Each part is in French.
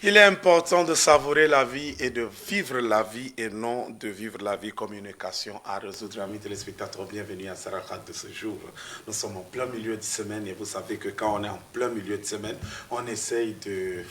Il est important de savourer la vie et de vivre la vie et non de vivre la vie comme une équation à résoudre. Amis téléspectateurs, bienvenue à Sarakat de ce jour. Nous sommes en plein milieu de semaine et vous savez que quand on est en plein milieu de semaine, on essaye de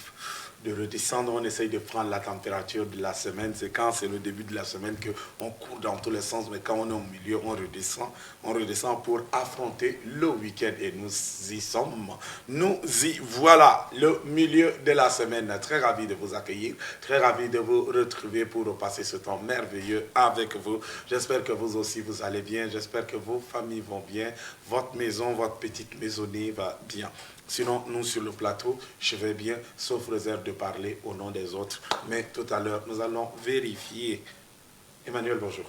redescendre, on essaye de prendre la température de la semaine. C'est quand c'est le début de la semaine qu'on court dans tous les sens, mais quand on est au milieu, on redescend pour affronter le week-end et nous y sommes. Nous y voilà, le milieu de la semaine. Très ravi de vous accueillir, très ravi de vous retrouver pour passer ce temps merveilleux avec vous. J'espère que vous aussi vous allez bien, j'espère que vos familles vont bien, votre maison, votre petite maisonnée va bien. Sinon, nous, sur le plateau, je vais bien, sauf réserve de parler au nom des autres. Mais tout à l'heure, nous allons vérifier. Emmanuel, bonjour.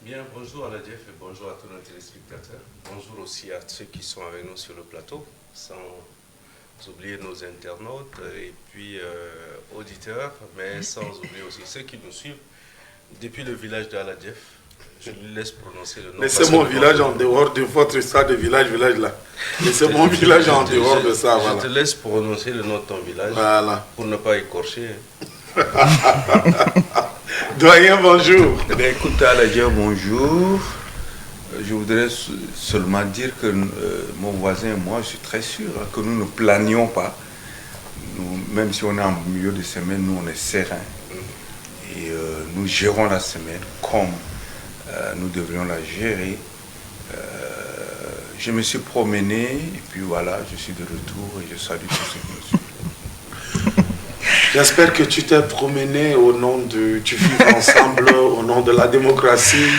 Bien, bonjour à la Jeff et bonjour à tous nos téléspectateurs. Bonjour aussi à ceux qui sont avec nous sur le plateau, sans oublier nos internautes et puis auditeurs, mais sans oublier aussi ceux qui nous suivent depuis le village de Aladjef. Je lui laisse prononcer le nom. Laissez mon village en dehors de votre histoire de village là. Laissez mon village en dehors de ça. Je te laisse prononcer le nom de ton village pour ne pas écorcher. Doyen, bonjour. Écoute, Aladjef, bonjour. Je voudrais seulement dire que mon voisin et moi, je suis très sûr que nous ne planions pas. Nous, même si on est en milieu de semaine, nous on est serein. Et nous gérons la semaine comme nous devrions la gérer. Je me suis promené et puis voilà, je suis de retour et je salue tous ceux qui me suivent. J'espère que tu t'es promené au nom du vivre ensemble, au nom de la démocratie,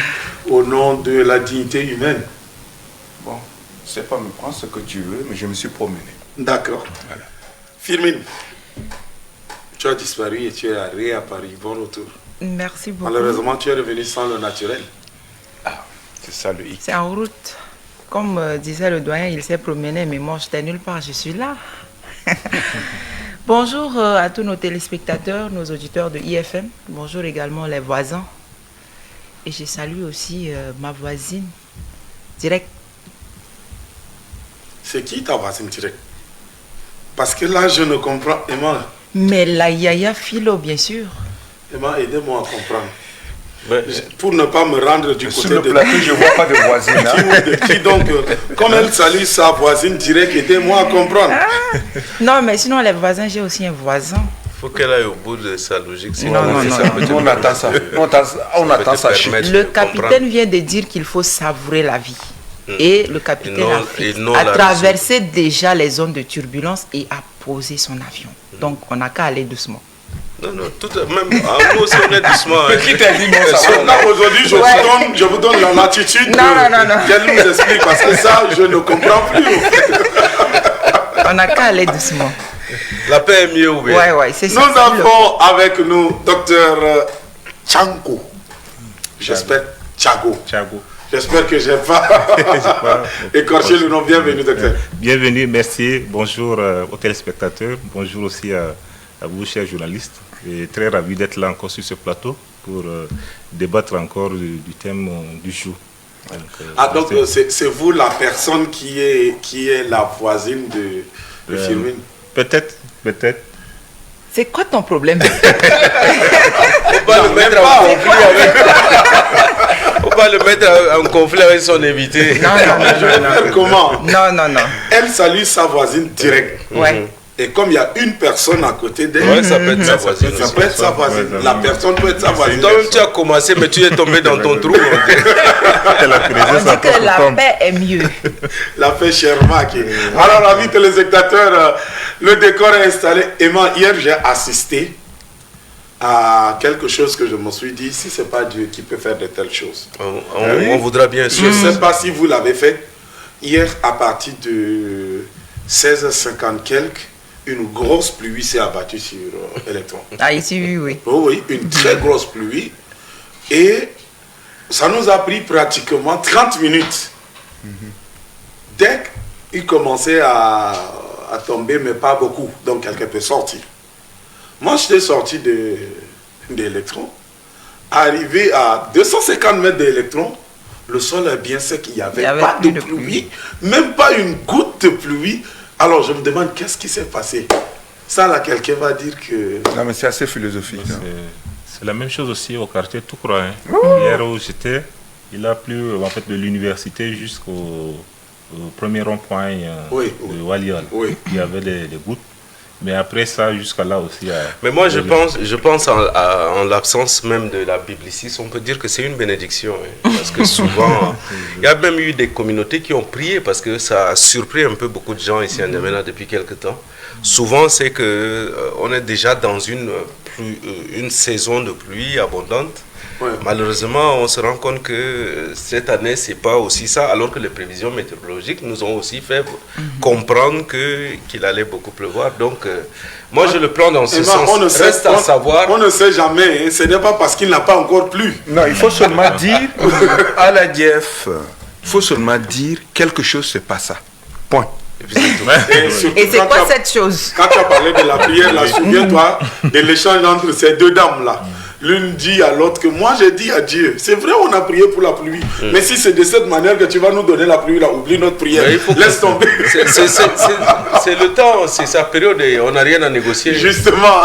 au nom de la dignité humaine. Bon, je ne sais pas me prendre ce que tu veux, mais je me suis promené. D'accord. Voilà. Firmine, tu as disparu et tu es réapparu. Bon retour. Merci beaucoup. Malheureusement, tu es revenu sans le naturel. Ah, c'est ça le hic. C'est en route. Comme disait le doyen, il s'est promené, mais moi, je n'étais nulle part, je suis là. Bonjour à tous nos téléspectateurs, nos auditeurs de IFM. Bonjour également les voisins. Et je salue aussi ma voisine directe. C'est qui ta voisine directe? Parce que là, je ne comprends. Emma. Mais la Yaya Philo, bien sûr. Emma, aidez-moi à comprendre. Pour ne pas me rendre du côté sur le plateau, je ne vois pas de voisine. Qui donc, comme elle salue sa voisine directe, aidez-moi à comprendre. Ah. Non, mais sinon, les voisins, j'ai aussi un voisin. Il faut qu'elle aille au bout de sa logique. Non, on attend ça. On attend ça. Le capitaine vient de dire qu'il faut savourer la vie. Et le capitaine a traversé déjà les zones de turbulence et a posé son avion. Donc, on n'a qu'à aller doucement. Non, même nous aussi on est doucement. Qui t'a dit non ça? Aujourd'hui, je vous donne la latitude qu'elle nous explique parce que ça, je ne comprends plus. On n'a qu'à aller doucement. La paix est mieux ouverte. Ouais, c'est ça. Nous avons avec nous Dr Tchanko. J'espère Tchago. J'espère que je n'ai pas écorché le nom. Bienvenue, docteur. Bienvenue, merci. Bonjour aux téléspectateurs. Bonjour aussi à vous, chers journalistes. Et très ravi d'être là encore sur ce plateau pour débattre encore du thème du jour. Donc, c'est vous la personne qui est la voisine de Firmine? Peut-être. C'est quoi ton problème? Faut pas le mettre en conflit avec... Faut pas le mettre en conflit avec son invité. Non, je vais faire comment? Non. Elle salue sa voisine directe. Ouais. Et comme il y a une personne à côté d'elle, ouais, ça peut être sa voisine. Ça peut être sa voisine. La personne peut être sa voisine. Toi-même, tu as commencé, mais tu es tombé dans ton trou. On dit que la paix est mieux. La paix, cher Marc. Alors, amis téléspectateurs, le décor est installé. Emma, hier, j'ai assisté à quelque chose que je me suis dit, si ce n'est pas Dieu qui peut faire de telles choses. On voudra bien sûr. Je ne sais pas si vous l'avez fait. Hier, à partir de 16h50 quelques, une grosse pluie s'est abattue sur Electron. Ah, ici, oui. Oh, oui, une très grosse pluie. Et ça nous a pris pratiquement 30 minutes. Dès qu'il commençait à tomber, mais pas beaucoup. Donc, quelqu'un peut sortir. Moi, j'étais sorti d'Electron. Arrivé à 250 mètres d'Electron, le sol est bien sec. Il n'y avait pas de pluie, même pas une goutte de pluie. Alors, je me demande qu'est-ce qui s'est passé. Ça, là, quelqu'un va dire que... Non, mais c'est assez philosophique. C'est la même chose aussi au quartier Toukra. Hier où j'étais, il a plu en fait, de l'université jusqu'au premier rond-point de Walial. Il y avait des gouttes. Mais après ça, jusqu'à là aussi... Mais moi, je pense en l'absence même de la biblicisme, on peut dire que c'est une bénédiction. Parce que souvent, il y a même eu des communautés qui ont prié parce que ça a surpris un peu beaucoup de gens ici à N'Djamena depuis quelques temps. Souvent, c'est qu'on est déjà dans une saison de pluie abondante. Ouais. Malheureusement, on se rend compte que cette année, ce n'est pas aussi ça, alors que les prévisions météorologiques nous ont aussi fait comprendre qu'il allait beaucoup pleuvoir. Donc, moi, je le prends dans ce sens. Reste à savoir. On ne sait jamais, hein. Ce n'est pas parce qu'il n'a pas encore plu. Non, il faut seulement dire, à la DIEF, il faut seulement dire quelque chose, c'est pas ça. Point. Et c'est quoi cette chose? Quand tu as parlé de la prière, là, souviens-toi de l'échange entre ces deux dames-là. L'une dit à l'autre que moi j'ai dit à Dieu, c'est vrai on a prié pour la pluie, mais si c'est de cette manière que tu vas nous donner la pluie, là, oublie notre prière, laisse tomber. C'est le temps, c'est sa période et on n'a rien à négocier. Justement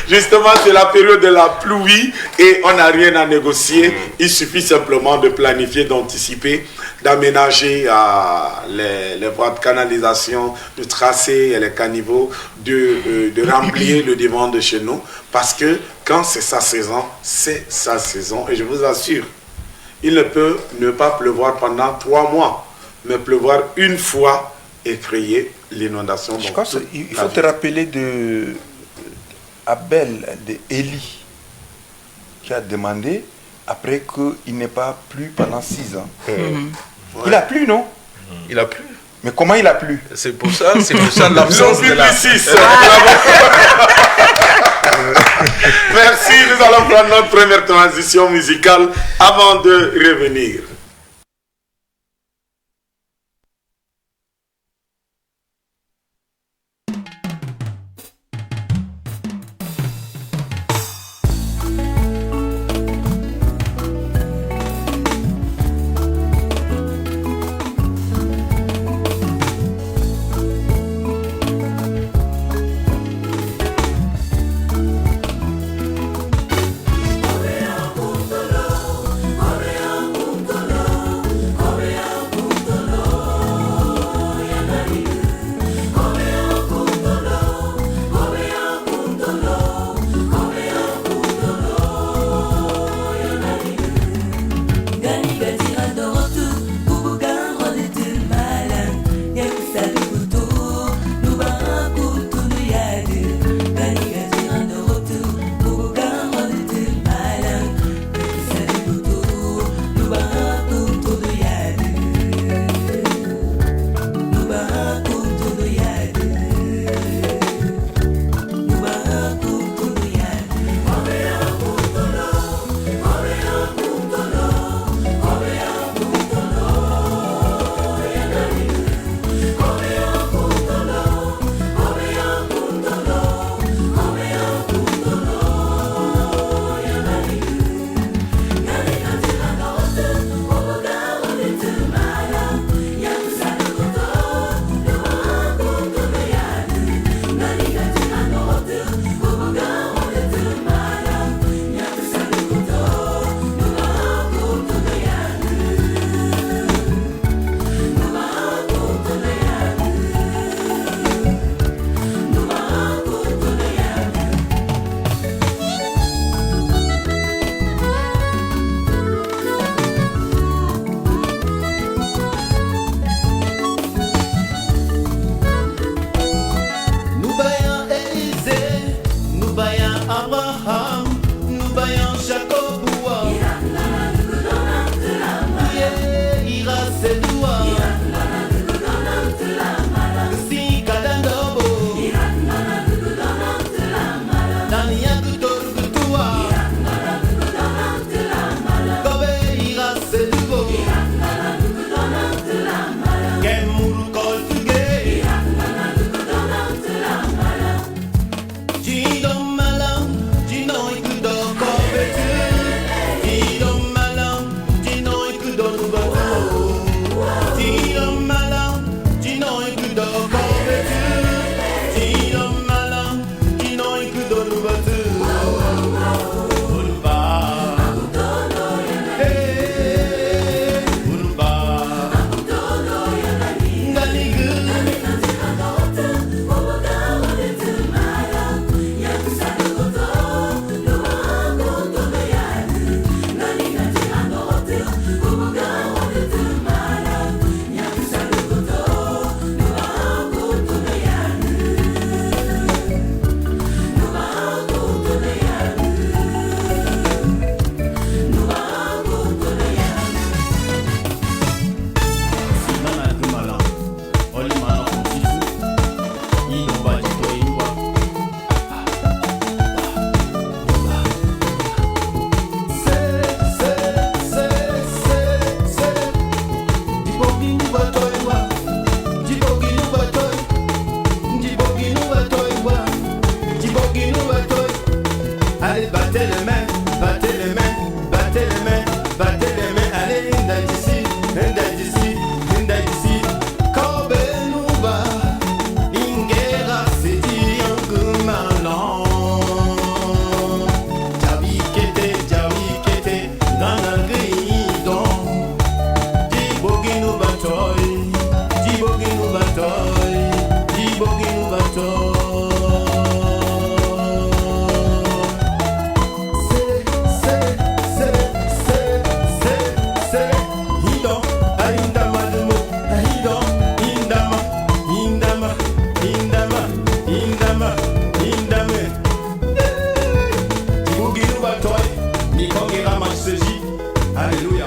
c'est la période de la pluie et on n'a rien à négocier. Il suffit simplement de planifier, d'anticiper, d'aménager les voies de canalisation, de tracer les caniveaux, de remplir le devant de chez nous, parce que quand c'est sa saison, c'est sa saison. Et je vous assure, il ne peut ne pas pleuvoir pendant 3 mois, mais pleuvoir une fois et créer l'inondation. Je pense qu'il faut te rappeler de Abel, de Élie, qui a demandé, après qu'il n'ait pas plu pendant 6 ans. Ouais. Il a plu, non? Il a plu. Mais comment il a plu? C'est pour ça l'absence de la... Merci, nous allons prendre notre première transition musicale avant de revenir. Allez, battez les mains, battez les mains, battez les mains, battez les mains. Allez, Inda d'ici, Inda d'ici, Inda d'ici. Kobe Nuba, Ingera Seti Yangumalon. Jawi Kete, Nanagridon. Diboginu Batoy, Diboginu Batoy, Diboginu Batoy. Alléluia.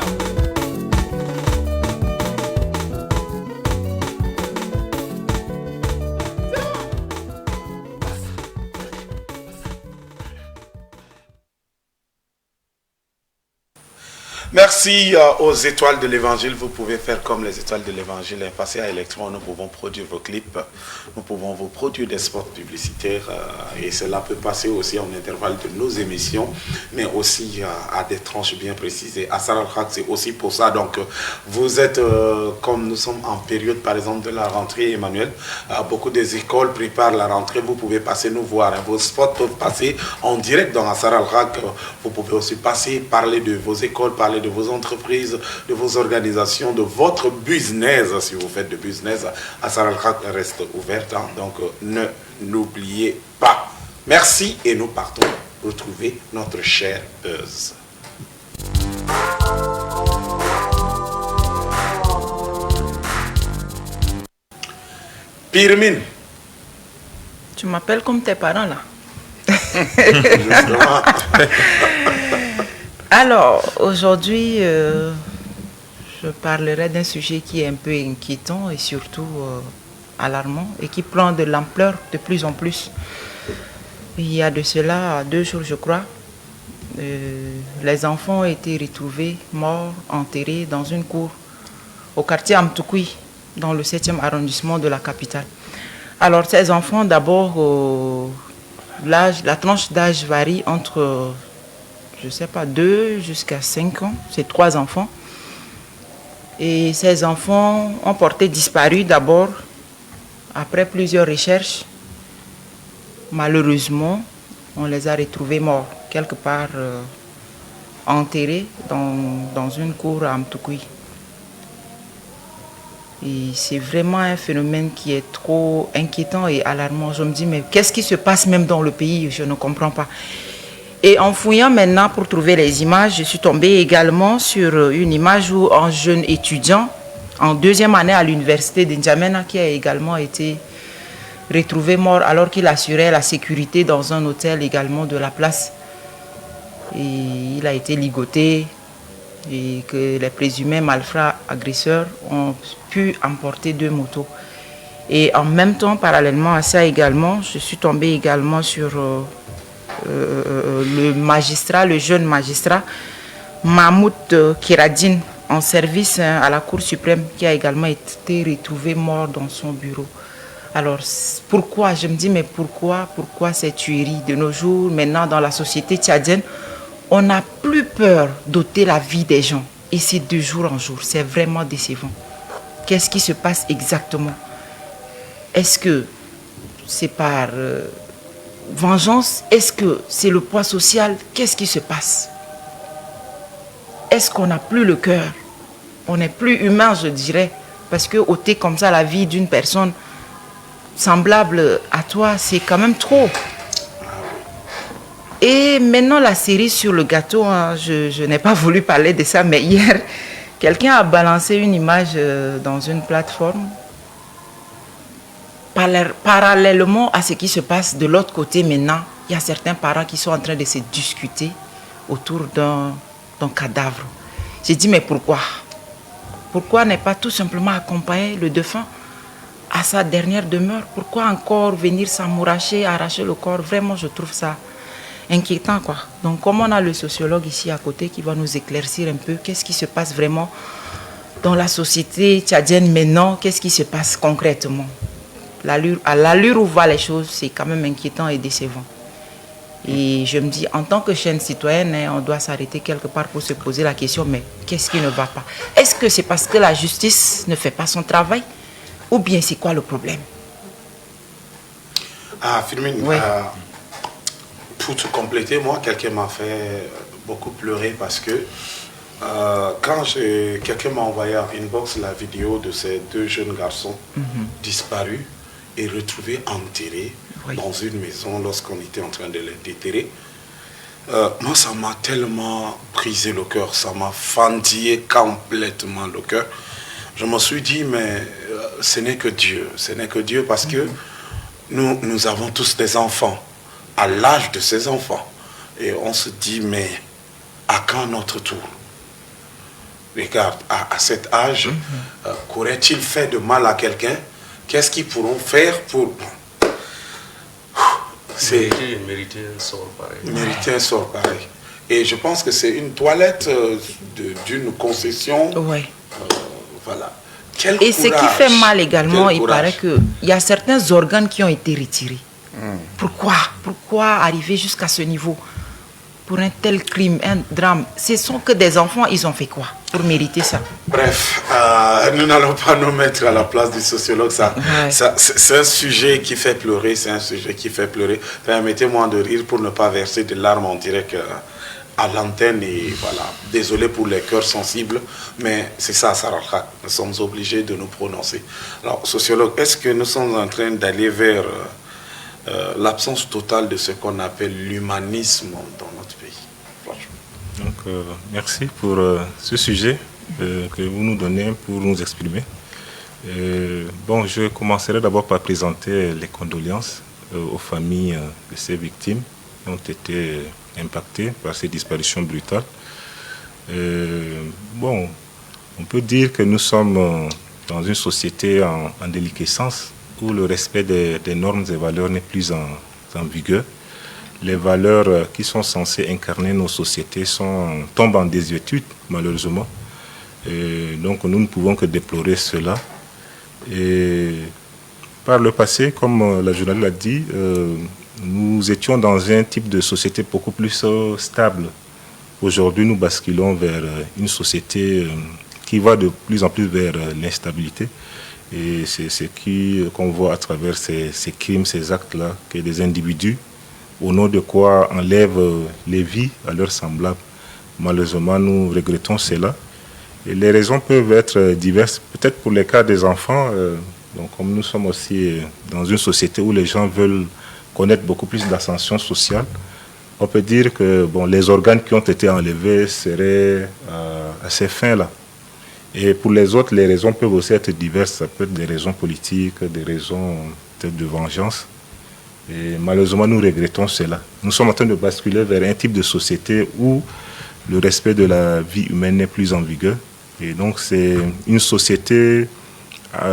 Merci aux étoiles de l'évangile. Vous pouvez faire comme les étoiles de l'évangile. Passer à Electron, nous pouvons produire vos clips. Nous pouvons vous produire des spots publicitaires. Et cela peut passer aussi en intervalle de nos émissions, mais aussi à des tranches bien précisées. À Saral Khak, c'est aussi pour ça. Donc, vous êtes, comme nous sommes en période, par exemple, de la rentrée, Emmanuel, beaucoup des écoles préparent la rentrée. Vous pouvez passer nous voir. Vos spots peuvent passer en direct dans Saral Khak. Vous pouvez aussi passer, parler de vos écoles, parler de vos entreprises, de vos organisations, de votre business. Si vous faites de business, Saral Khak reste ouverte. Hein, donc, ne l'oubliez pas. Merci et nous partons retrouver notre cher Buzz. Pirmine. Tu m'appelles comme tes parents là. Alors, aujourd'hui, je parlerai d'un sujet qui est un peu inquiétant et surtout alarmant et qui prend de l'ampleur de plus en plus. Il y a de cela 2 jours, je crois, les enfants ont été retrouvés morts, enterrés dans une cour au quartier Amtoukoui, dans le 7e arrondissement de la capitale. Alors, ces enfants, d'abord, la tranche d'âge varie entre, je ne sais pas, 2 jusqu'à 5 ans. C'est 3 enfants. Et ces enfants ont porté disparu d'abord, après plusieurs recherches. Malheureusement, on les a retrouvés morts, quelque part enterrés dans une cour à Amtoukoui. Et c'est vraiment un phénomène qui est trop inquiétant et alarmant. Je me dis, mais qu'est-ce qui se passe même dans le pays? Je ne comprends pas. Et en fouillant maintenant pour trouver les images, je suis tombée également sur une image où un jeune étudiant en 2e année à l'université de N'Djamena qui a également été retrouvé mort alors qu'il assurait la sécurité dans un hôtel également de la place. Et il a été ligoté et que les présumés malfrats agresseurs ont pu emporter 2 motos. Et en même temps, parallèlement à ça également, je suis tombée également sur le jeune magistrat Mahmoud Kiradine en service à la Cour suprême qui a également été retrouvé mort dans son bureau. Alors pourquoi, je me dis, mais pourquoi ces tueries de nos jours? Maintenant dans la société tchadienne, on n'a plus peur d'ôter la vie des gens. Et c'est de jour en jour, c'est vraiment décevant. Qu'est-ce qui se passe exactement? Est-ce que c'est par vengeance? Est-ce que c'est le poids social? Qu'est-ce qui se passe? Est-ce qu'on n'a plus le cœur? On n'est plus humain, je dirais. Parce que ôter comme ça la vie d'une personne semblable à toi, c'est quand même trop. Et maintenant, la série sur le gâteau, hein, je n'ai pas voulu parler de ça, mais hier, quelqu'un a balancé une image dans une plateforme. Parallèlement à ce qui se passe de l'autre côté maintenant, il y a certains parents qui sont en train de se discuter autour d'un cadavre. J'ai dit, mais pourquoi? Pourquoi ne pas tout simplement accompagner le défunt à sa dernière demeure? Pourquoi encore venir s'amouracher, arracher le corps? Vraiment, je trouve ça inquiétant, quoi. Donc, comme on a le sociologue ici à côté qui va nous éclaircir un peu, qu'est-ce qui se passe vraiment dans la société tchadienne maintenant? Qu'est-ce qui se passe concrètement? À l'allure où voient les choses, c'est quand même inquiétant et décevant. Et je me dis, en tant que chaîne citoyenne, hein, on doit s'arrêter quelque part pour se poser la question, mais qu'est-ce qui ne va pas? Est-ce que c'est parce que la justice ne fait pas son travail? Ou bien c'est quoi le problème? Ah, Firmin, Oui. pour te compléter, moi, quelqu'un m'a fait beaucoup pleurer parce que quand quelqu'un m'a envoyé en inbox la vidéo de ces deux jeunes garçons disparus et retrouvés enterrés dans une maison lorsqu'on était en train de les déterrer, moi, ça m'a tellement brisé le cœur, ça m'a fendillé complètement le cœur. Je me suis dit, mais ce n'est que Dieu parce que nous avons tous des enfants, à l'âge de ces enfants. Et on se dit, mais à quand notre tour? Regarde, à cet âge, qu'aurait-il fait de mal à quelqu'un? Qu'est-ce qu'ils pourront faire pour... Mériter un sort pareil. Mériter un sort pareil. Et je pense que c'est une toilette d'une concession. Ouais. Voilà. Quel Et ce qui courage, fait mal également, quel il courage. paraît qu'il y a certains organes qui ont été retirés. Pourquoi arriver jusqu'à ce niveau? Pour un tel crime, un drame, ce sont que des enfants, ils ont fait quoi pour mériter ça? Bref, nous n'allons pas nous mettre à la place du sociologue. C'est un sujet qui fait pleurer, Permettez-moi de rire pour ne pas verser de larmes en direct à l'antenne. Et voilà, désolé pour les cœurs sensibles, mais c'est ça, Sarah. Nous sommes obligés de nous prononcer. Alors, sociologue, est-ce que nous sommes en train d'aller vers l'absence totale de ce qu'on appelle l'humanisme dans notre pays? Donc, merci pour ce sujet que vous nous donnez pour nous exprimer. Bon, je commencerai d'abord par présenter les condoléances aux familles de ces victimes qui ont été impactées par ces disparitions brutales. Bon, on peut dire que nous sommes dans une société en déliquescence où le respect des normes et valeurs n'est plus en vigueur. Les valeurs qui sont censées incarner nos sociétés tombent en désuétude, malheureusement. Et donc nous ne pouvons que déplorer cela. Et par le passé, comme la journaliste l'a dit, nous étions dans un type de société beaucoup plus stable. Aujourd'hui, nous basculons vers une société qui va de plus en plus vers l'instabilité. Et c'est ce qu'on voit à travers ces crimes, ces actes-là, que des individus, au nom de quoi enlèvent les vies à leurs semblables. Malheureusement, nous regrettons cela. Et les raisons peuvent être diverses. Peut-être pour les cas des enfants, donc comme nous sommes aussi dans une société où les gens veulent connaître beaucoup plus d'ascension sociale, on peut dire que les organes qui ont été enlevés seraient à ces fins-là. Et pour les autres, les raisons peuvent aussi être diverses. Ça peut être des raisons politiques, des raisons peut-être de vengeance. Et malheureusement, nous regrettons cela. Nous sommes en train de basculer vers un type de société où le respect de la vie humaine n'est plus en vigueur. Et donc, c'est une société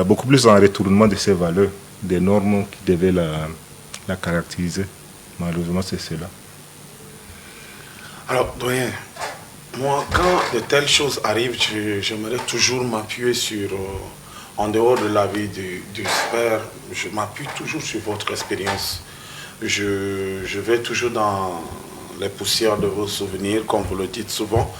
beaucoup plus en retournement de ses valeurs, des normes qui devaient la caractériser. Malheureusement, c'est cela. Alors, doyen, moi, quand de telles choses arrivent, j'aimerais toujours m'appuyer sur, en dehors de l'avis du père, je m'appuie toujours sur votre expérience. Je vais toujours dans les poussières de vos souvenirs, comme vous le dites souvent.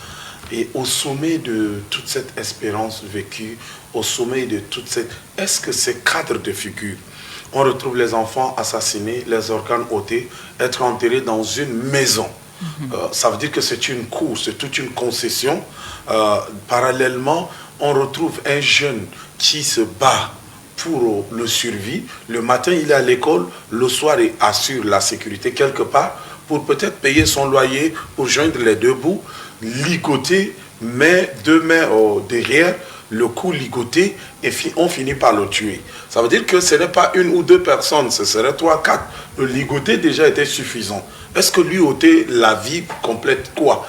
Et au sommet de toute cette espérance vécue, au sommet de toute cette... Est-ce que ces cadres de figure, on retrouve les enfants assassinés, les organes ôtés, être enterrés dans une maison? Ça veut dire que c'est une course, c'est toute une concession. Parallèlement, on retrouve un jeune qui se bat pour le survie. Le matin, il est à l'école, le soir, il assure la sécurité quelque part pour peut-être payer son loyer, pour joindre les deux bouts, ligoter, mais deux mains derrière, le cou ligoté, et on finit par le tuer. Ça veut dire que ce n'est pas une ou deux personnes, ce serait 3, 4. Le ligoté déjà était suffisant. Est-ce que lui ôter la vie complète quoi?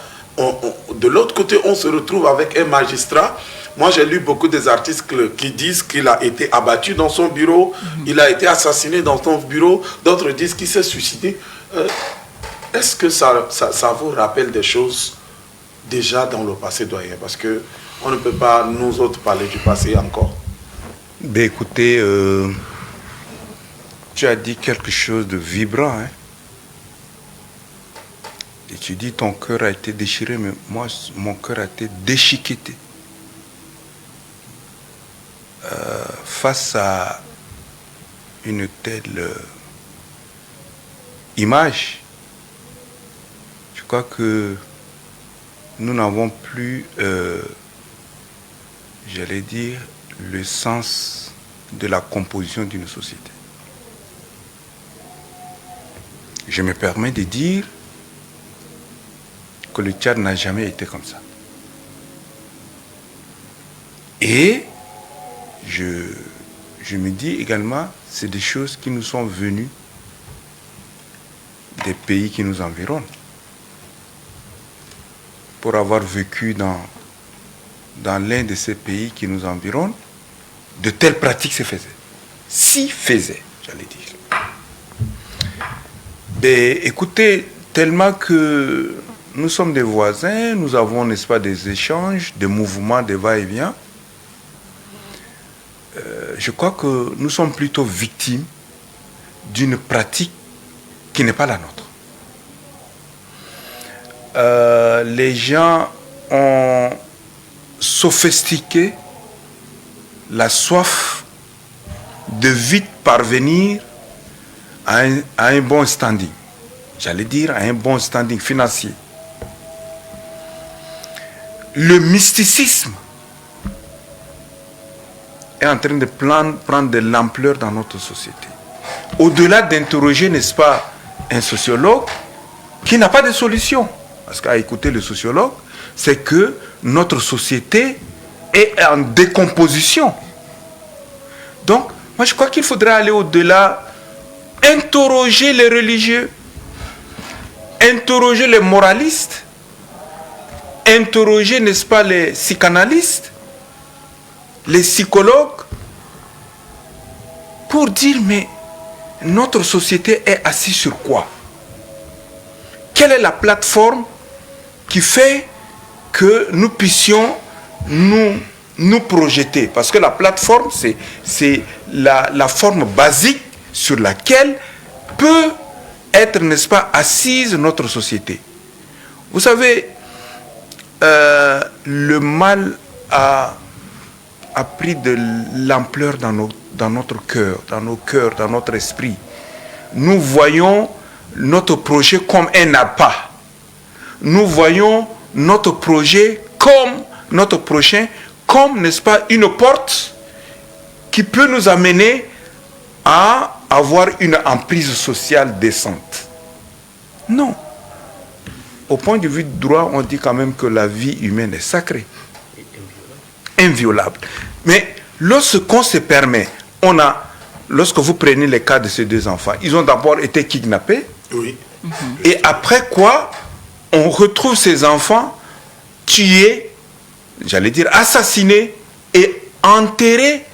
De l'autre côté, on se retrouve avec un magistrat. Moi, j'ai lu beaucoup des articles qui disent qu'il a été abattu dans son bureau, il a été assassiné dans son bureau, d'autres disent qu'il s'est suicidé. Est-ce que ça vous rappelle des choses déjà dans le passé, doyen? Parce qu'on ne peut pas, nous autres, parler du passé encore. Ben écoutez, tu as dit quelque chose de vibrant. Hein? Et tu dis ton cœur a été déchiré, mais moi, mon cœur a été déchiqueté. Face à une telle image, je crois que nous n'avons plus, j'allais dire, le sens de la composition d'une société. Je me permets de dire que le Tchad n'a jamais été comme ça. Et je me dis également, c'est des choses qui nous sont venues des pays qui nous environnent. Pour avoir vécu dans l'un de ces pays qui nous environnent, de telles pratiques se faisaient. S'y faisaient, j'allais dire. Mais écoutez, tellement que nous sommes des voisins, nous avons, n'est-ce pas, des échanges, des mouvements, des va-et-vient. Je crois que nous sommes plutôt victimes d'une pratique qui n'est pas la nôtre. Les gens ont sophistiqué la soif de vite parvenir à un bon standing. J'allais dire à un bon standing financier. Le mysticisme est en train de prendre de l'ampleur dans notre société. Au-delà d'interroger, n'est-ce pas, un sociologue qui n'a pas de solution. Parce qu'à écouter le sociologue, c'est que notre société est en décomposition. Donc, moi je crois qu'il faudrait aller au-delà, interroger les religieux, interroger les moralistes, interroger, n'est-ce pas, les psychanalystes, les psychologues, pour dire, mais notre société est assise sur quoi? Quelle est la plateforme qui fait que nous puissions nous projeter? Parce que la plateforme, c'est la forme basique sur laquelle peut être, n'est-ce pas, assise notre société. Vous savez, le mal a pris de l'ampleur dans notre cœur, dans nos cœurs, dans notre esprit. Nous voyons notre projet comme un appât. Nous voyons notre projet comme notre prochain, comme, n'est-ce pas, une porte qui peut nous amener à avoir une emprise sociale décente. Non. Au point de vue du droit, on dit quand même que la vie humaine est sacrée. Inviolable. Mais lorsqu'on se permet, lorsque vous prenez les cas de ces deux enfants, ils ont d'abord été kidnappés. Oui. Et après quoi, on retrouve ces enfants tués, j'allais dire assassinés et enterrés,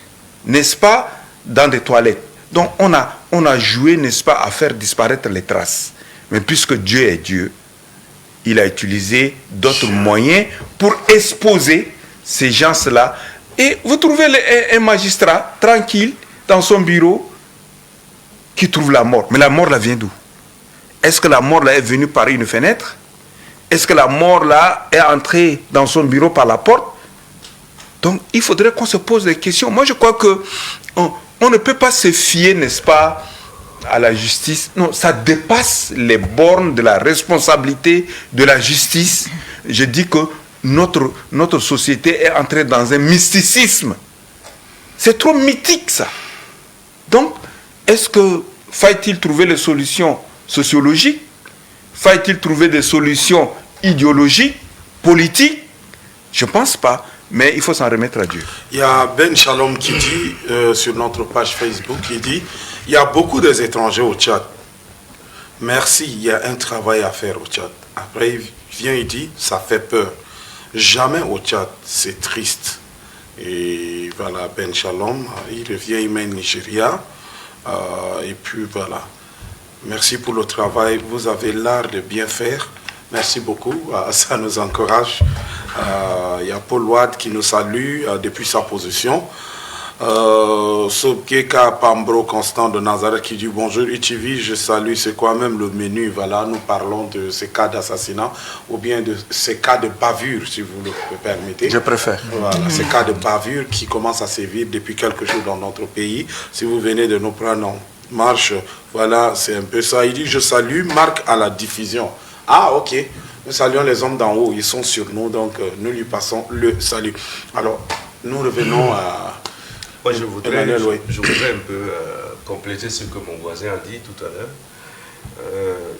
n'est-ce pas, dans des toilettes. Donc on a joué, n'est-ce pas, à faire disparaître les traces. Mais puisque Dieu est Dieu, il a utilisé d'autres moyens pour exposer ces gens-là. Et vous trouvez un magistrat tranquille dans son bureau qui trouve la mort. Mais la mort, là, vient d'où? Est-ce que la mort, là, est venue par une fenêtre? Est-ce que la mort, là, est entrée dans son bureau par la porte? Donc, il faudrait qu'on se pose des questions. Moi, je crois que on ne peut pas se fier, n'est-ce pas, à la justice. Non, ça dépasse les bornes de la responsabilité de la justice. Je dis que notre société est entrée dans un mysticisme. C'est trop mythique, ça. Donc, est-ce que faut-il trouver les solutions sociologiques? Faut-il trouver des solutions idéologiques, politiques? Je ne pense pas, mais il faut s'en remettre à Dieu. Il y a Ben Shalom qui dit, sur notre page Facebook, il dit, il y a beaucoup d'étrangers au Tchad. Merci, il y a un travail à faire au Tchad. Après, il vient, il dit, ça fait peur. Jamais au Tchad, c'est triste. Et voilà, Ben Shalom, il revient, il met Nigeria. Et puis voilà. Merci pour le travail. Vous avez l'art de bien faire. Merci beaucoup. Ça nous encourage. Il y a Paul Wade qui nous salue depuis sa position. Sobkeka Pambro Constant de Nazareth qui dit bonjour UTV, je salue, c'est quoi même le menu? Voilà, nous parlons de ces cas d'assassinat ou bien de ces cas de bavure, si vous le permettez. Je préfère. Voilà, ces cas de bavure qui commencent à sévir depuis quelques jours dans notre pays. Si vous venez de nous prendre en marche, voilà, c'est un peu ça. Il dit je salue, marque à la diffusion. Ah, ok. Nous saluons les hommes d'en haut, ils sont sur nous, donc nous lui passons le salut. Alors, nous revenons à... Moi, je voudrais un peu compléter ce que mon voisin a dit tout à l'heure.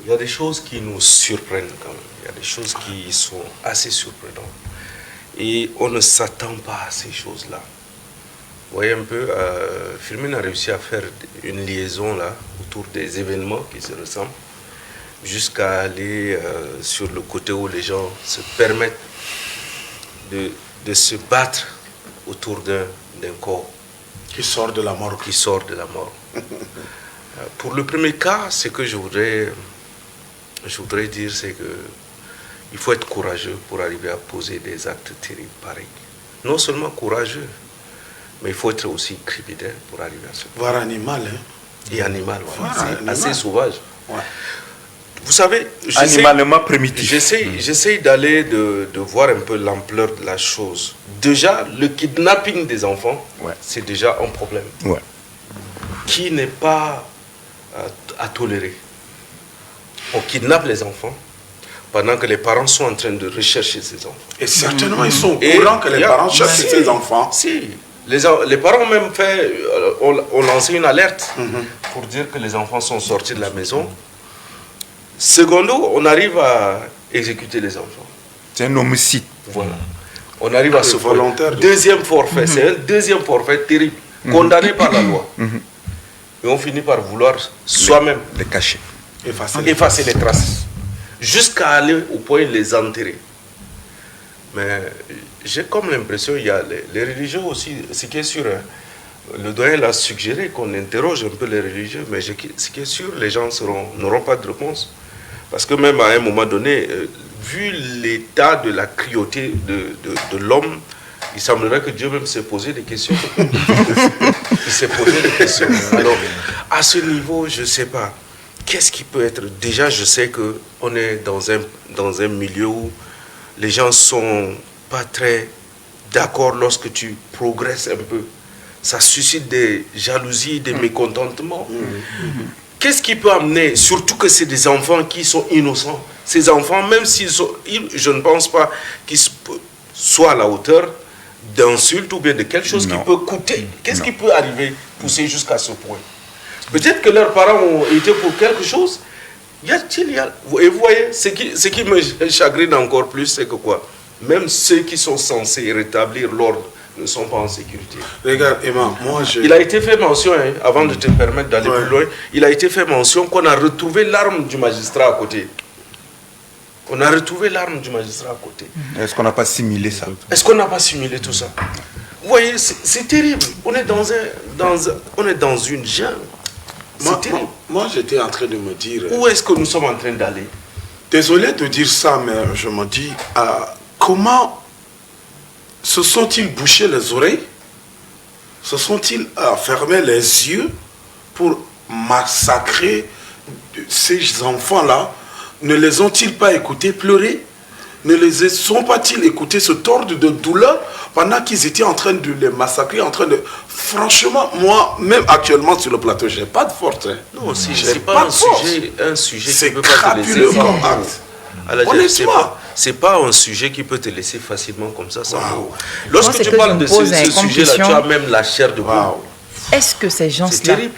Il y a des choses qui nous surprennent quand même. Il y a des choses qui sont assez surprenantes. Et on ne s'attend pas à ces choses-là. Vous voyez un peu, Firmin a réussi à faire une liaison là, autour des événements qui se ressemblent, jusqu'à aller sur le côté où les gens se permettent de se battre autour d'un corps. Qui sort de la mort. Qui sort de la mort. Pour le premier cas, ce que je voudrais dire, c'est qu'il faut être courageux pour arriver à poser des actes terribles pareils. Non seulement courageux, mais il faut être aussi criminel pour arriver à ce point. Voire animal. Hein? Et animal, voilà. C'est assez sauvage. Ouais. Vous savez, animalement primitif. J'essaie d'aller de voir un peu l'ampleur de la chose. Déjà, le kidnapping des enfants, c'est déjà un problème qui n'est pas à tolérer. On kidnappe les enfants pendant que les parents sont en train de rechercher ces enfants. Et certainement, ils sont au courant que les parents cherchent ces enfants. Si. Les parents ont même ont lancé une alerte pour dire que les enfants sont sortis de la maison. Secondo, on arrive à exécuter les enfants. C'est un homicide. Voilà. On arrive à ce volontaire. Deuxième forfait, c'est un deuxième forfait terrible, condamné par la loi. Et on finit par vouloir soi-même les cacher, effacer les traces, jusqu'à aller au point de les enterrer. Mais j'ai comme l'impression, il y a les religieux aussi, ce qui est sûr, le doyen l'a suggéré qu'on interroge un peu les religieux, mais ce qui est sûr, les gens n'auront pas de réponse. Parce que même à un moment donné, vu l'état de la cruauté de l'homme, il semblerait que Dieu même s'est posé des questions. Il s'est posé des questions. Alors, à ce niveau, je ne sais pas. Qu'est-ce qui peut être? Déjà, je sais qu'on est dans un milieu où les gens ne sont pas très d'accord lorsque tu progresses un peu. Ça suscite des jalousies, des mécontentements. Qu'est-ce qui peut amener, surtout que c'est des enfants qui sont innocents. Ces enfants, même s'ils sont, je ne pense pas qu'ils soient à la hauteur d'insultes ou bien de quelque chose qui peut coûter. Qu'est-ce qui peut arriver, pousser jusqu'à ce point? Peut-être que leurs parents ont été pour quelque chose. Et vous voyez, ce qui me chagrine encore plus, c'est que quoi? Même ceux qui sont censés rétablir l'ordre ne sont pas en sécurité. Regarde, Emma, Il a été fait mention, avant de te permettre d'aller plus loin, il a été fait mention qu'on a retrouvé l'arme du magistrat à côté. On a retrouvé l'arme du magistrat à côté. Est-ce qu'on n'a pas simulé ça? Est-ce qu'on n'a pas simulé tout ça? Vous voyez, c'est terrible. On est dans une jungle. C'est terrible. Moi, j'étais en train de me dire... Où est-ce que nous sommes en train d'aller? Désolé de dire ça, mais je me dis, comment se sont-ils bouchés les oreilles? Se sont-ils fermés les yeux pour massacrer ces enfants-là? Ne les ont-ils pas écoutés pleurer? Ne les ont pas-ils écoutés se tordre de douleur pendant qu'ils étaient en train de les massacrer, en train de... Franchement, moi, même actuellement sur le plateau, je n'ai pas de force. Non, c'est pas un sujet qui peut pas te laisser... C'est pas un sujet qui peut te laisser facilement comme ça. Lorsque tu parles de ce sujet-là, tu as même la chair de poule. Est-ce que ces gens-là... C'est terrible.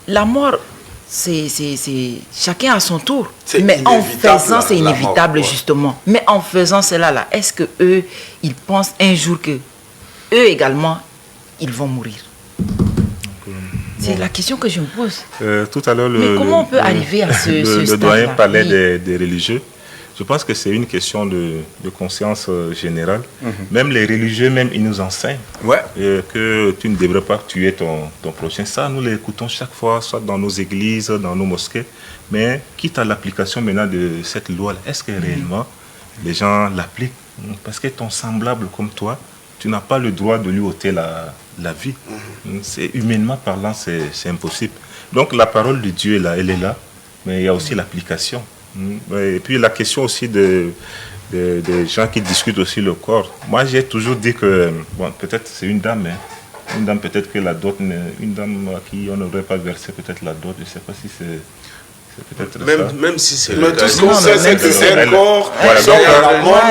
La mort, c'est chacun à son tour. Mais en faisant, c'est inévitable justement. Mais en faisant cela, là, est-ce que eux, ils pensent un jour que eux également, ils vont mourir? C'est la question que je me pose. Tout à l'heure, comment on peut arriver à ce stade-là? Le doyen parlait des religieux. Je pense que c'est une question de conscience générale. Même les religieux, même, ils nous enseignent que tu ne devrais pas tuer ton prochain. Ça, nous l'écoutons chaque fois, soit dans nos églises, dans nos mosquées. Mais quitte à l'application maintenant de cette loi, est-ce que réellement les gens l'appliquent? Parce que ton semblable comme toi, tu n'as pas le droit de lui ôter la vie. C'est humainement parlant, c'est impossible. Donc la parole de Dieu est là, elle est là, mais il y a aussi l'application. Et puis la question aussi des gens qui discutent aussi le corps. Moi, j'ai toujours dit que, bon, peut-être c'est une dame, hein, une dame peut-être que la dot, une dame à qui on n'aurait pas versé peut-être la dot, je ne sais pas si c'est peut-être ça. Même si c'est Mais le tout cas. ce qu'on sait, c'est que c'est un corps, Voilà, sort à la mort,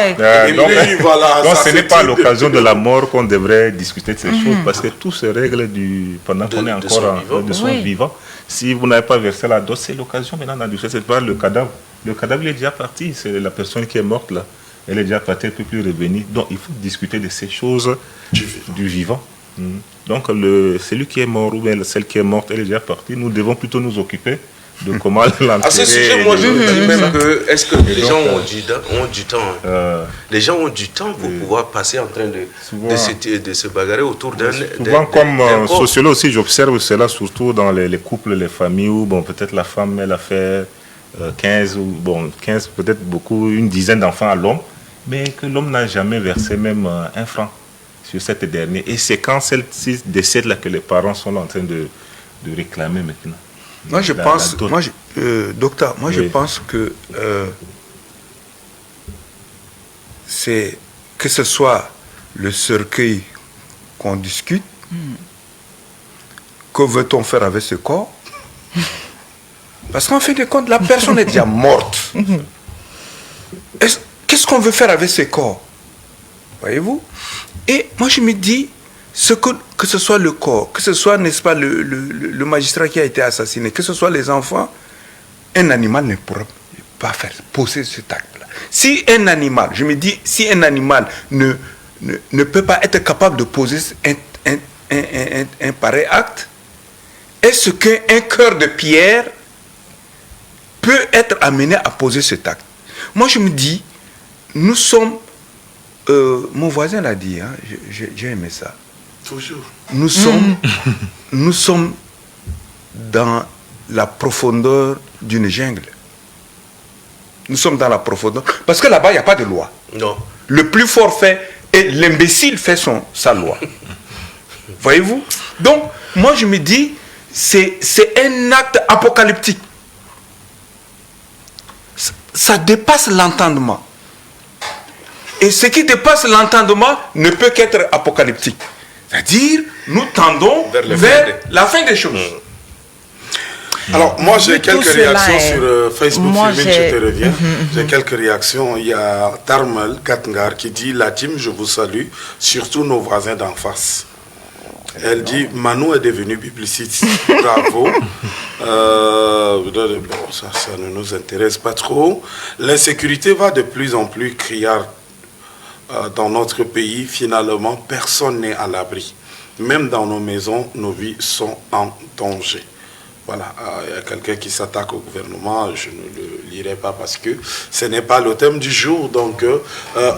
et donc, puis voilà. donc ça, ce n'est c'est pas à tout. l'occasion de la mort qu'on devrait discuter de ces choses, parce que tout se règle pendant qu'on est encore de son vivant. Si vous n'avez pas versé la dot, c'est l'occasion maintenant d'en discuter. C'est pas le cadavre. Le cadavre il est déjà parti, c'est la personne qui est morte là. Elle est déjà partie, elle ne peut plus revenir. Donc il faut discuter de ces choses du vivant. Donc celui qui est mort ou bien celle qui est morte, elle est déjà partie. Nous devons plutôt nous occuper de comment l'enterrer. À ce sujet, moi je me dis même que est-ce que les gens ont du temps les gens ont du temps pour pouvoir passer en train de se bagarrer autour d'un... Souvent, comme sociologue aussi, j'observe cela surtout dans les couples, les familles où bon, peut-être la femme, elle a fait 15, peut-être beaucoup, une dizaine d'enfants à l'homme, mais que l'homme n'a jamais versé même un franc sur cette dernière. Et c'est quand celle-ci décède là que les parents sont en train de réclamer maintenant. Moi, je pense, docteur, je pense que c'est que ce soit le cercueil qu'on discute, que veut-on faire avec ce corps? Parce qu'en fin de compte, la personne est déjà morte. Qu'est-ce qu'on veut faire avec ce corps? Voyez-vous? Et moi, je me dis, que ce soit le corps, que ce soit, n'est-ce pas, le magistrat qui a été assassiné, que ce soit les enfants, un animal ne pourra pas poser cet acte-là. Si un animal, je me dis, si un animal ne peut pas être capable de poser un pareil acte, est-ce qu'un cœur de pierre peut être amené à poser cet acte? Moi, je me dis, nous sommes, mon voisin l'a dit, hein, j'ai aimé ça. Toujours. Nous sommes dans la profondeur d'une jungle. Nous sommes dans la profondeur. Parce que là-bas, il n'y a pas de loi. Non. Le plus fort fait, et l'imbécile fait sa loi. Voyez-vous? Donc, moi, je me dis, c'est un acte apocalyptique. Ça dépasse l'entendement. Et ce qui dépasse l'entendement ne peut qu'être apocalyptique. C'est-à-dire, nous tendons vers la fin des choses. Alors, moi, j'ai quelques réactions sur Facebook. Je te reviens. J'ai quelques réactions. Il y a Tarmel Katngar qui dit: la team, je vous salue, surtout nos voisins d'en face. Elle dit: Manu est devenu publiciste. Bravo. Bon, ça ne nous intéresse pas trop. L'insécurité va de plus en plus criarde dans notre pays. Finalement, personne n'est à l'abri. Même dans nos maisons, nos vies sont en danger. Voilà, il y a quelqu'un qui s'attaque au gouvernement, je ne le lirai pas parce que ce n'est pas le thème du jour. Donc,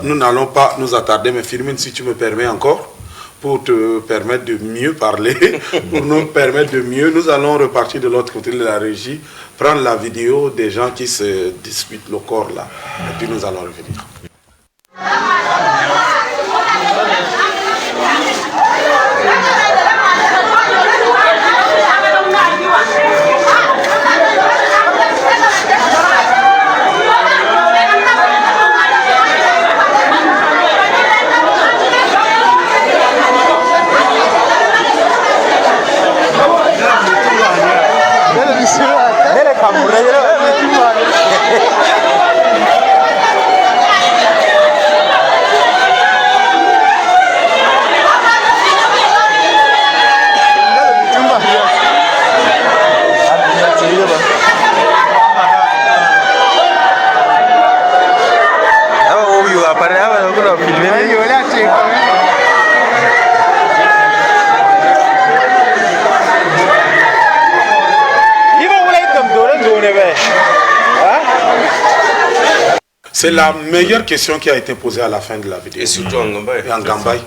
nous n'allons pas nous attarder. Mais Firmin, si tu me permets encore, pour te permettre de mieux parler, pour nous permettre de mieux, nous allons repartir de l'autre côté de la régie, prendre la vidéo des gens qui se disputent le corps là, et puis nous allons revenir. C'est la meilleure question qui a été posée à la fin de la vidéo. Et surtout en Gambaye. Et en Gambaye.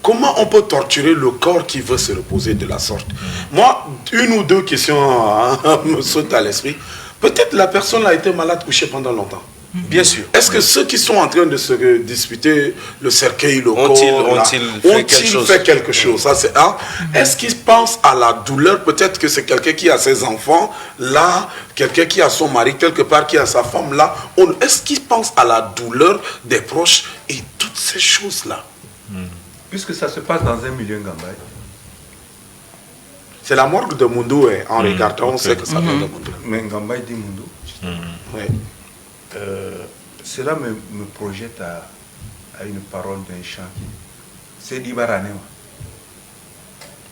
Comment on peut torturer le corps qui veut se reposer de la sorte? Moi, une ou deux questions me sautent à l'esprit. Peut-être la personne a été malade couchée pendant longtemps. Bien sûr. Est-ce que ceux qui sont en train de se disputer le cercueil, le corps, ont-ils fait quelque chose? Ça, c'est un. Est-ce qu'ils pensent à la douleur? Peut-être que c'est quelqu'un qui a ses enfants là, quelqu'un qui a son mari quelque part, qui a sa femme là. Est-ce qu'ils pensent à la douleur des proches et toutes ces choses-là? Puisque ça se passe dans un milieu Ngambay. C'est la morgue de Mundou, hein. En regardant, on sait que ça vient de Mundou. Mais Ngambay dit Mundou. Oui. Cela me projette à une parole d'un chant. C'est Ibaranewa.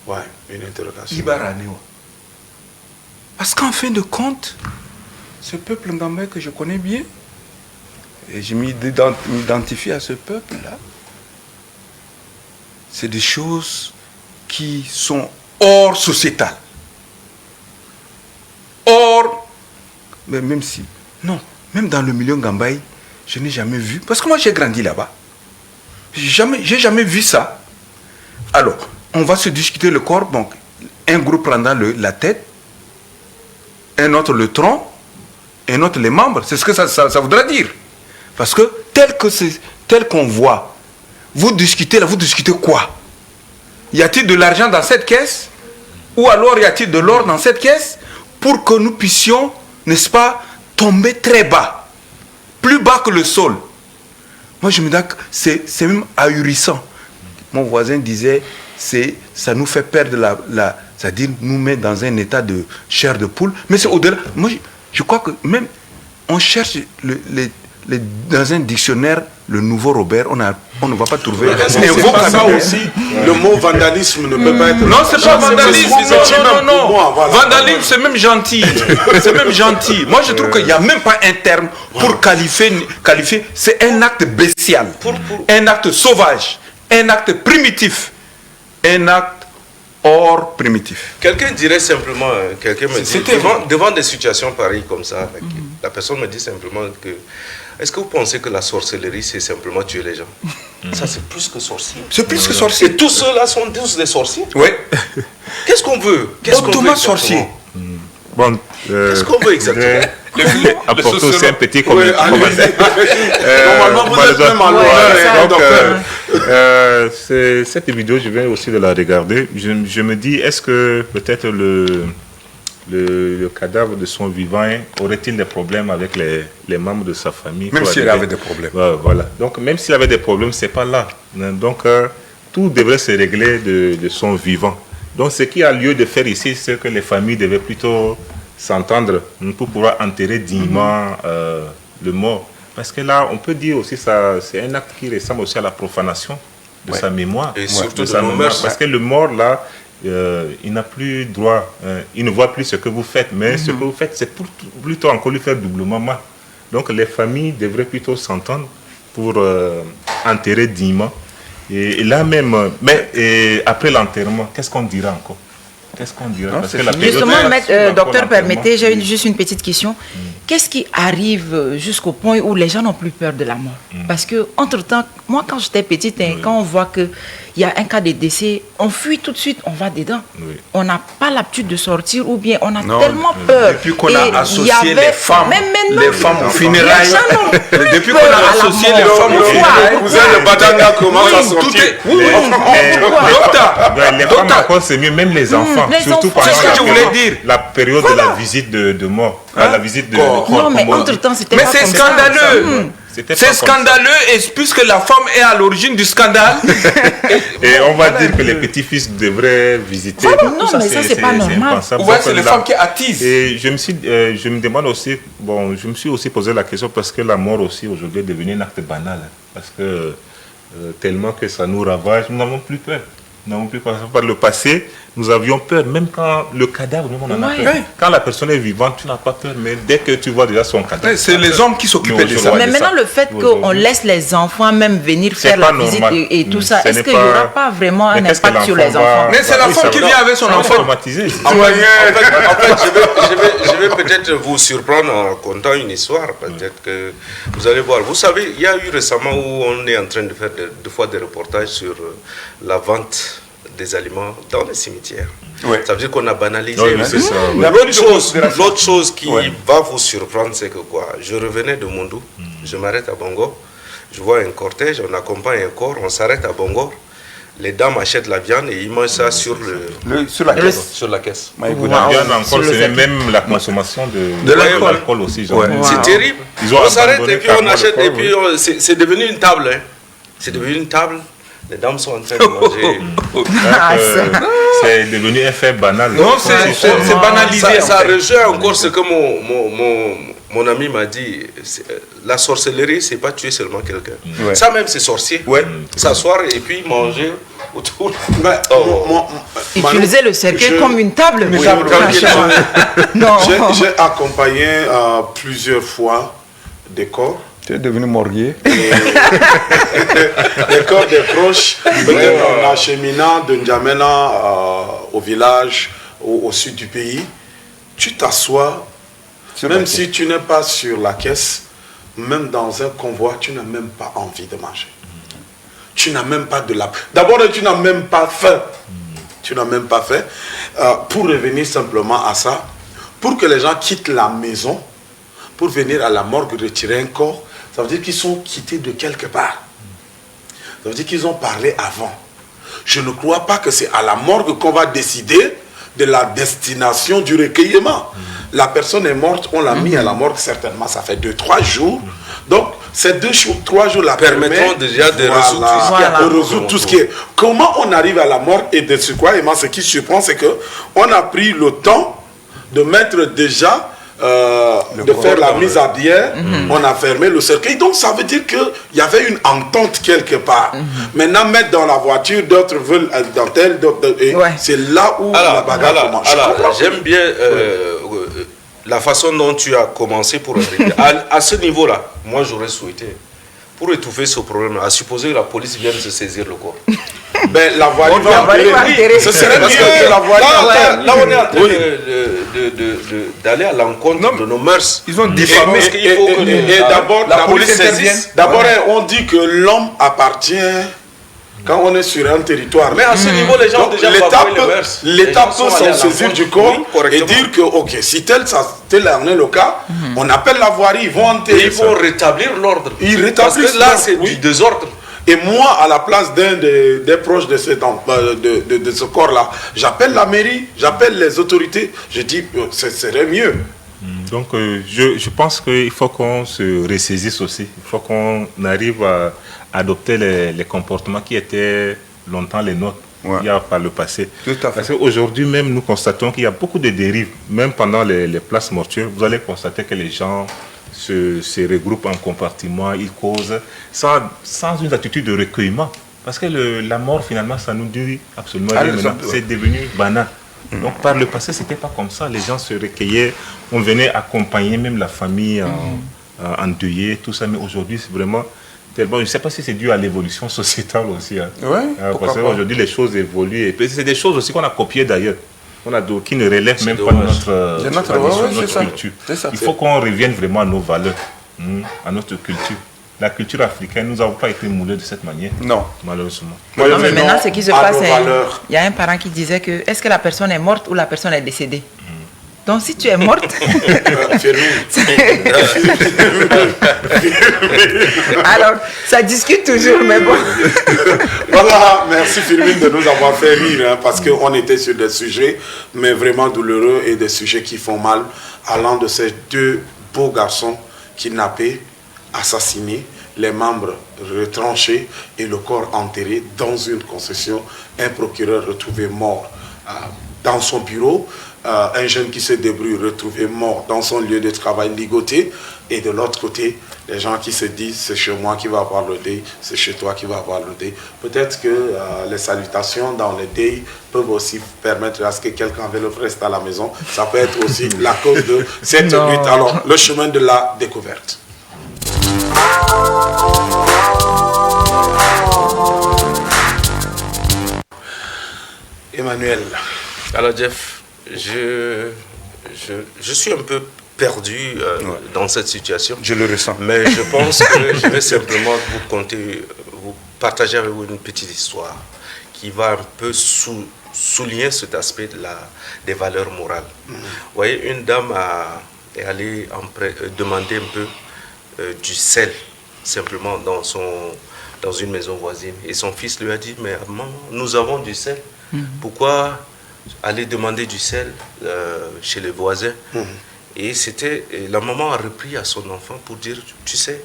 Ouais, une interrogation. Ibaranewa. Parce qu'en fin de compte, ce peuple Ngambay que je connais bien, et je m'identifie à ce peuple-là, c'est des choses qui sont hors sociétal. Hors, mais même si, non, même dans le milieu Ngambay, je n'ai jamais vu, parce que moi j'ai grandi là-bas, j'ai jamais vu ça. Alors, on va se discuter le corps, donc un groupe prendra la tête, un autre le tronc, un autre les membres, c'est ce que ça voudra dire. Parce que tel qu'on voit, vous discutez là, vous discutez quoi? Y a-t-il de l'argent dans cette caisse? Ou alors y a-t-il de l'or dans cette caisse? Pour que nous puissions, n'est-ce pas, tomber très bas, plus bas que le sol. Moi je me dis que c'est même ahurissant. Mon voisin disait, ça nous fait perdre c'est-à-dire nous met dans un état de chair de poule. Mais c'est au-delà. Moi je crois que même on cherche dans un dictionnaire le nouveau Robert, on ne va pas trouver. C'est pas ça aussi. Le mot vandalisme ne peut pas être. Non, c'est pas vandalisme. Non. Voilà, vandalisme, c'est même gentil. C'est même gentil. Moi, je trouve qu'il n'y a même pas un terme pour qualifier. C'est un acte bestial, un acte sauvage, un acte primitif, un acte hors primitif. Quelqu'un dirait simplement, me dit, devant des situations pareilles comme ça, la personne me dit simplement que est-ce que vous pensez que la sorcellerie, c'est simplement tuer les gens? Ça, c'est plus que sorcier. C'est plus que sorcier. Et tous ceux-là sont tous des sorciers. Oui. Qu'est-ce qu'on veut? Thomas sorcier. Bon, qu'est-ce qu'on veut exactement? Apporter aussi un petit commentaire. Normalement, vous êtes même en loi. Cette vidéo, je viens aussi de la regarder. Je me dis, est-ce que peut-être le cadavre de son vivant aurait-il des problèmes avec les membres de sa famille? Même s'il avait des problèmes. Voilà. Donc, même s'il avait des problèmes, c'est pas là. Donc, tout devrait se régler de son vivant. Donc, ce qui a lieu de faire ici, c'est que les familles devaient plutôt s'entendre pour pouvoir enterrer dignement le mort. Parce que là, on peut dire aussi ça, c'est un acte qui ressemble aussi à la profanation de sa mémoire. Et surtout de sa mémoire. Parce que le mort, là, il n'a plus droit, il ne voit plus ce que vous faites, mais ce que vous faites, c'est plutôt encore lui faire doublement mal. Donc les familles devraient plutôt s'entendre pour enterrer dignement. Et là même, mais après l'enterrement, qu'est-ce qu'on dira encore? Qu'est-ce qu'on dira? Parce que la justement, docteur, permettez, j'ai juste une petite question. Qu'est-ce qui arrive jusqu'au point où les gens n'ont plus peur de la mort? Parce que, entre-temps, moi, quand j'étais petite, quand on voit qu'il y a un cas de décès, on fuit tout de suite, on va dedans. On n'a pas l'habitude de sortir ou bien on a tellement peur. Depuis qu'on a associé les femmes aux funérailles, depuis qu'on a associé les femmes aux funérailles, vous avez le Badanga commence à sortir. Les femmes encore, c'est mieux, même les enfants. Surtout pendant la période de la visite de mort. La visite de non, mais entre-temps, c'était pas comme ça. Mais c'est scandaleux. C'est scandaleux, et puisque la femme est à l'origine du scandale. Et on va dire que les petits-fils devraient visiter. Non, mais ça, c'est pas normal. Ouais, c'est les femmes qui attisent. Et je me demande aussi, bon, je me suis aussi posé la question parce que la mort aussi aujourd'hui est devenue un acte banal. Parce que tellement que ça nous ravage, nous n'avons plus peur. Nous n'avons plus peur. Par le passé, nous avions peur, même quand le cadavre, même on en a peur. Quand la personne est vivante, tu n'as pas peur, mais dès que tu vois déjà son cadavre. C'est les hommes qui s'occupaient de ça. Mais maintenant, le fait qu'on laisse les enfants même venir faire la visite et tout ça, est-ce qu'il n'y aura pas vraiment un impact sur les enfants? Mais c'est la femme qui vient avec son enfant. En fait, je vais peut-être vous surprendre en contant une histoire. Peut-être que vous allez voir. Vous savez, il y a eu récemment où on est en train de faire deux fois des reportages sur la vente des aliments dans les cimetières. Ouais. Ça veut dire qu'on a banalisé. Oui, c'est ça, oui. L'autre chose qui va vous surprendre, c'est que quoi? Je revenais de Mondou, je m'arrête à Bangor, je vois un cortège, on accompagne un corps, on s'arrête à Bangor. Les dames achètent la viande et ils mangent ça sur sur la caisse. My God. La viande encore, c'est même la consommation de l'alcool aussi. Genre. C'est terrible. On s'arrête et puis on achète et puis c'est devenu une table. Hein. C'est devenu une table. Les dames sont en train de manger. C'est devenu un fait banal. Non, c'est banalisé. Ça rejoint encore ce que mon ami m'a dit. La sorcellerie, c'est pas tuer seulement quelqu'un. Ouais. Ça même, c'est sorcier. Ouais. S'asseoir et puis manger autour. Utiliser le cercueil comme une table. Oui, j'ai accompagné plusieurs fois des corps. Tu es devenu morguier. Des corps des proches, peut-être en acheminant de N'Djamena au village, au sud du pays. Tu t'assois, même si tu n'es pas sur la caisse, même dans un convoi, tu n'as même pas envie de manger. Tu n'as même pas de la... D'abord, tu n'as même pas faim. Tu n'as même pas faim. Pour revenir simplement à ça, pour que les gens quittent la maison, pour venir à la morgue retirer un corps, ça veut dire qu'ils sont quittés de quelque part. Ça veut dire qu'ils ont parlé avant. Je ne crois pas que c'est à la morgue qu'on va décider de la destination du recueillement. La personne est morte, on l'a mis à la morgue certainement, ça fait 2-3 jours. Donc, ces 2-3 jours la permettront déjà de résoudre tout ce qui est. Comment on arrive à la morgue et de ce quoi, et moi, ce qui surprend, c'est qu'on a pris le temps de mettre déjà de faire la mise à bière, on a fermé le cercueil. Donc ça veut dire qu'il y avait une entente quelque part. Maintenant, mettre dans la voiture, d'autres veulent dans tel, c'est là où la bagarre commence. J'aime bien la façon dont tu as commencé pour arriver. À ce niveau-là, moi j'aurais souhaité, pour étouffer ce problème, à supposer que la police vienne se saisir le corps. Ben, la voirie va enterrer. Ce serait mieux que la voirie enterre. Là, on est en train d'aller à l'encontre de nos mœurs. Ils ont diffamé. Et d'abord, la police saisisse. D'abord, on dit que l'homme appartient quand on est sur un territoire. Mais à ce niveau, les gens ont déjà bafoué les mœurs. L'État peut s'en saisir du corps et dire que, ok, si tel en est le cas, on appelle la voirie, ils vont enterrer. Ils vont rétablir l'ordre. Parce que là, c'est du désordre. Et moi, à la place d'un des proches de ce corps-là, j'appelle la mairie, j'appelle les autorités, je dis ce serait mieux. Donc, je pense qu'il faut qu'on se ressaisisse aussi. Il faut qu'on arrive à adopter les comportements qui étaient longtemps les nôtres, il y a par le passé. Tout à fait. Parce qu'aujourd'hui même, nous constatons qu'il y a beaucoup de dérives. Même pendant les places mortuaires, vous allez constater que les gens se regroupent en compartiments, ils causent sans une attitude de recueillement. Parce que la mort, finalement, ça nous dit absolument rien. C'est devenu banal. Donc, par le passé, ce n'était pas comme ça. Les gens se recueillaient, on venait accompagner même la famille endeuillée, tout ça. Mais aujourd'hui, c'est vraiment tellement... Je ne sais pas si c'est dû à l'évolution sociétale aussi. Hein. Parce qu'aujourd'hui, les choses évoluent. Et c'est des choses aussi qu'on a copiées d'ailleurs. Qui ne relèvent même pas de notre culture. Il faut qu'on revienne vraiment à nos valeurs, à notre culture. La culture africaine, nous n'avons pas été moulés de cette manière. Non. Malheureusement. Non, mais maintenant, ce qui se passe, il y a un parent qui disait que est-ce que la personne est morte ou la personne est décédée? Donc, si tu es morte... Alors, ça discute toujours, mais bon. Voilà, merci Firmin de nous avoir fait rire, parce qu'on était sur des sujets, mais vraiment douloureux et des sujets qui font mal, allant de ces 2 beaux garçons kidnappés, assassinés, les membres retranchés et le corps enterré dans une concession, un procureur retrouvé mort dans son bureau, un jeune qui se débrouille retrouvé mort dans son lieu de travail ligoté, et de l'autre côté, les gens qui se disent c'est chez moi qui va avoir le deuil, c'est chez toi qui va avoir le deuil. Peut-être que les salutations dans le deuil peuvent aussi permettre à ce que quelqu'un reste à la maison. Ça peut être aussi la cause de cette lutte. Alors, le chemin de la découverte. Emmanuel. Alors Jeff, je suis un peu perdu dans cette situation. Je le ressens. Mais je pense que je vais simplement vous partager avec vous une petite histoire qui va un peu souligner cet aspect des valeurs morales. Vous voyez, une dame est allée demander un peu du sel, simplement dans une maison voisine. Et son fils lui a dit, mais maman, nous avons du sel. Pourquoi aller demander du sel chez les voisins? Et la maman a repris à son enfant pour dire, tu sais,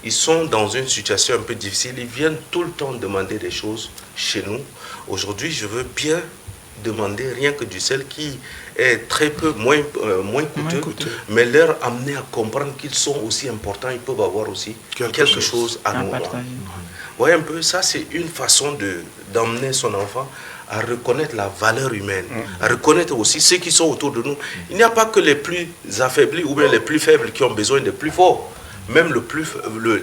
ils sont dans une situation un peu difficile, ils viennent tout le temps demander des choses chez nous. Aujourd'hui, je veux bien demander rien que du sel qui est très peu moins coûteux, mais leur amener à comprendre qu'ils sont aussi importants, ils peuvent avoir aussi quelque chose à nous rendre. Vous voyez un peu, ça c'est une façon d'emmener son enfant à reconnaître la valeur humaine, à reconnaître aussi ceux qui sont autour de nous. Il n'y a pas que les plus affaiblis ou bien les plus faibles qui ont besoin des plus forts. Même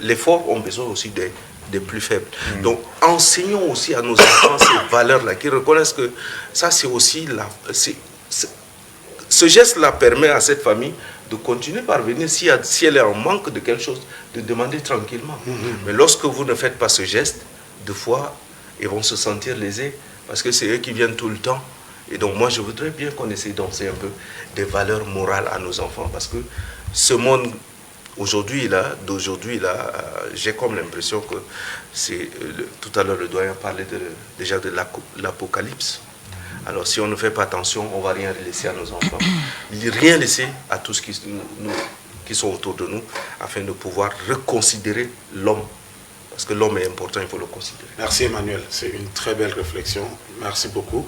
les forts ont besoin aussi des plus faibles. Donc, enseignons aussi à nos enfants ces valeurs-là, qui reconnaissent que ça, c'est aussi ce geste-là permet à cette famille de continuer par venir, si elle est en manque de quelque chose, de demander tranquillement. Mais lorsque vous ne faites pas ce geste, deux fois, ils vont se sentir lésés, parce que c'est eux qui viennent tout le temps. Et donc, moi, je voudrais bien qu'on essaie d'enseigner un peu des valeurs morales à nos enfants, parce que ce monde d'aujourd'hui, j'ai comme l'impression que tout à l'heure le doyen parlait déjà de l'apocalypse. Alors si on ne fait pas attention, on ne va rien laisser à nos enfants, rien laisser à tous qui sont autour de nous, afin de pouvoir reconsidérer l'homme. Parce que l'homme est important, il faut le considérer. Merci Emmanuel, c'est une très belle réflexion. Merci beaucoup.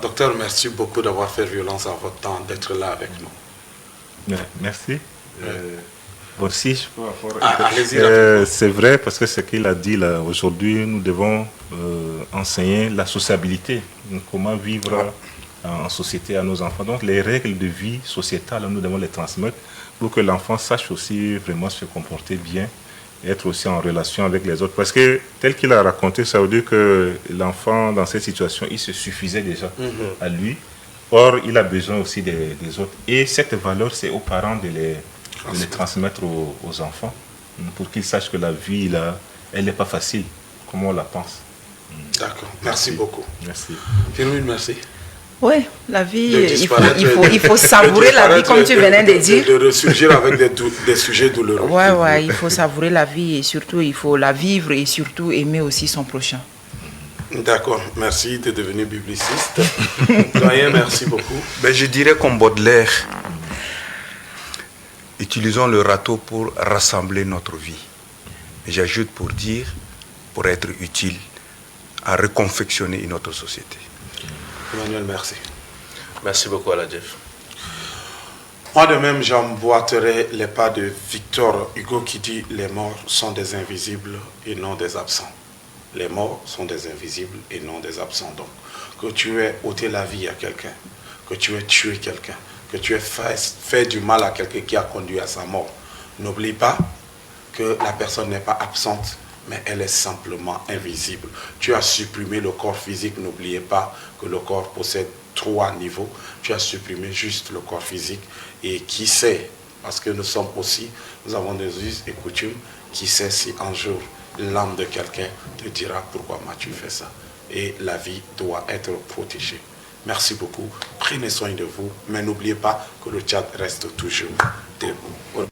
Docteur, merci beaucoup d'avoir fait violence à votre temps, d'être là avec nous. Merci. Bon, si je peux allez-y. C'est vrai, parce que ce qu'il a dit là, aujourd'hui, nous devons enseigner la sociabilité, comment vivre en société à nos enfants. Donc les règles de vie sociétale, nous devons les transmettre pour que l'enfant sache aussi vraiment se comporter bien, être aussi en relation avec les autres. Parce que tel qu'il a raconté, ça veut dire que l'enfant, dans cette situation, il se suffisait déjà à lui. Or, il a besoin aussi des autres. Et cette valeur, c'est aux parents de les transmettre aux enfants, pour qu'ils sachent que la vie, là, elle n'est pas facile, comme on la pense. D'accord, merci beaucoup. Merci. Firmin, merci. Oui, la vie, il faut savourer la vie, comme tu venais de dire. De ressurgir avec des sujets douloureux. Oui, il faut savourer la vie et surtout, il faut la vivre et surtout aimer aussi son prochain. D'accord, merci de devenir bibliciste. Doyen, merci beaucoup. Je dirais comme Baudelaire, utilisons le râteau pour rassembler notre vie. Et j'ajoute pour être utile à reconfectionner une autre société. Emmanuel, merci. Merci beaucoup à la Jeff. Moi de même, j'emboîterai les pas de Victor Hugo qui dit « Les morts sont des invisibles et non des absents ». Les morts sont des invisibles et non des absents. Donc, que tu aies ôté la vie à quelqu'un, que tu aies tué quelqu'un, que tu aies fait du mal à quelqu'un qui a conduit à sa mort, n'oublie pas que la personne n'est pas absente, mais elle est simplement invisible. Tu as supprimé le corps physique, n'oubliez pas que le corps possède 3 niveaux. Tu as supprimé juste le corps physique. Et qui sait, parce que nous avons des us et coutumes, qui sait si un jour l'âme de quelqu'un te dira pourquoi m'as-tu fait ça. Et la vie doit être protégée. Merci beaucoup, prenez soin de vous, mais n'oubliez pas que le Tchad reste toujours debout.